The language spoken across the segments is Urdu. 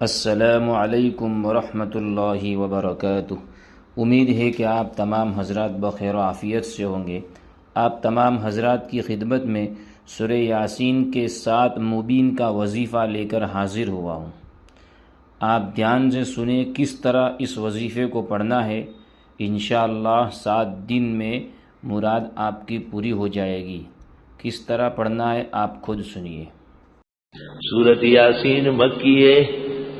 السلام علیکم ورحمۃ اللہ وبرکاتہ۔ امید ہے کہ آپ تمام حضرات بخیر و عافیت سے ہوں گے۔ آپ تمام حضرات کی خدمت میں سورہ یاسین کے 7 مبین کا وظیفہ لے کر حاضر ہوا ہوں۔ آپ دھیان سے سنیں کس طرح اس وظیفے کو پڑھنا ہے۔ انشاءاللہ 7 دن میں مراد آپ کی پوری ہو جائے گی۔ کس طرح پڑھنا ہے آپ خود سنیے۔ سورت یاسین مکی ہے،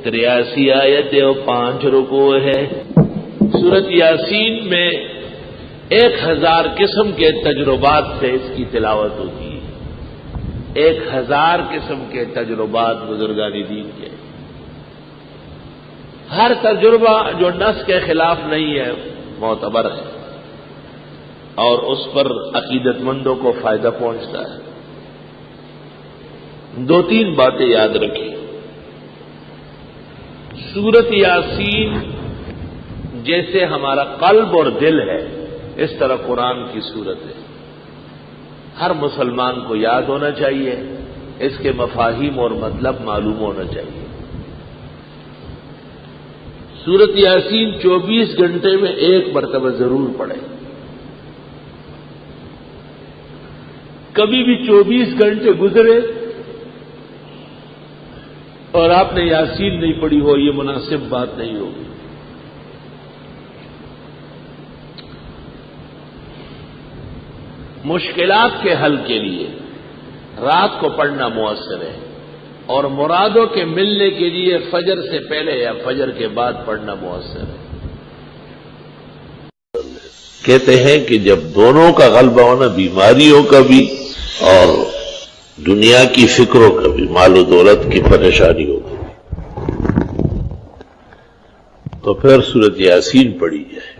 83 آیت اور 5 رکوع ہے۔ سورت یاسین میں 1000 قسم کے تجربات سے اس کی تلاوت ہوتی ہے۔ 1000 قسم کے تجربات بزرگان دین کے۔ ہر تجربہ جو نص کے خلاف نہیں ہے معتبر ہے اور اس پر عقیدت مندوں کو فائدہ پہنچتا ہے۔ 2-3 باتیں یاد رکھیں۔ سورت یاسین جیسے ہمارا قلب اور دل ہے، اس طرح قرآن کی سورت ہے۔ ہر مسلمان کو یاد ہونا چاہیے، اس کے مفاہیم اور مطلب معلوم ہونا چاہیے۔ سورت یاسین 24 گھنٹے میں 1 مرتبہ ضرور پڑھیں۔ کبھی بھی 24 گھنٹے گزرے اور آپ نے یاسین نہیں پڑھی ہو، یہ مناسب بات نہیں ہوگی۔ مشکلات کے حل کے لیے رات کو پڑھنا مؤثر ہے اور مرادوں کے ملنے کے لیے فجر سے پہلے یا فجر کے بعد پڑھنا مؤثر ہے۔ کہتے ہیں کہ جب دونوں کا غلبہ ہونا، بیماریوں کا بھی اور دنیا کی فکروں کا بھی، مال و دولت کی پریشانیوں کا، تو پھر سورت یاسین پڑھی جائے۔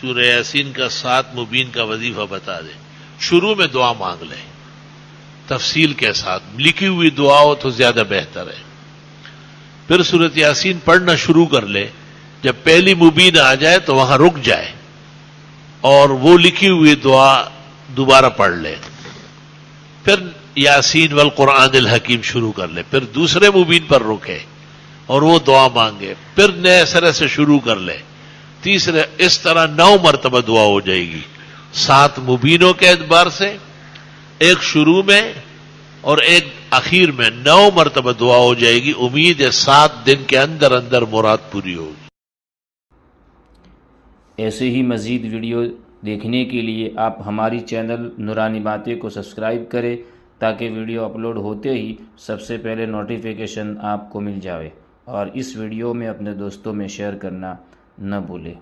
سورہ یاسین کا 7 مبین کا وظیفہ بتا دیں۔ شروع میں دعا مانگ لیں تفصیل کے ساتھ، لکھی ہوئی دعا ہو تو زیادہ بہتر ہے۔ پھر سورت یاسین پڑھنا شروع کر لے، جب پہلی مبین آ جائے تو وہاں رک جائے اور وہ لکھی ہوئی دعا دوبارہ پڑھ لے۔ پھر یاسین والقرآن الحکیم شروع کر لے، پھر دوسرے مبین پر رکے اور وہ دعا مانگے، پھر نئے سرے سے شروع کر لے، تیسرے، اس طرح 9 مرتبہ دعا ہو جائے گی۔ 7 مبینوں کے اعتبار سے، 1 شروع میں اور 1 اخیر میں، 9 مرتبہ دعا ہو جائے گی۔ امید ہے 7 دن کے اندر اندر مراد پوری ہوگی۔ ایسے ہی مزید ویڈیو دیکھنے کے لیے آپ ہماری چینل نورانی باتیں کو سبسکرائب کریں تاکہ ویڈیو اپلوڈ ہوتے ہی سب سے پہلے نوٹیفیکیشن آپ کو مل جائے، اور اس ویڈیو میں اپنے دوستوں میں شیئر کرنا نہ بھولیں۔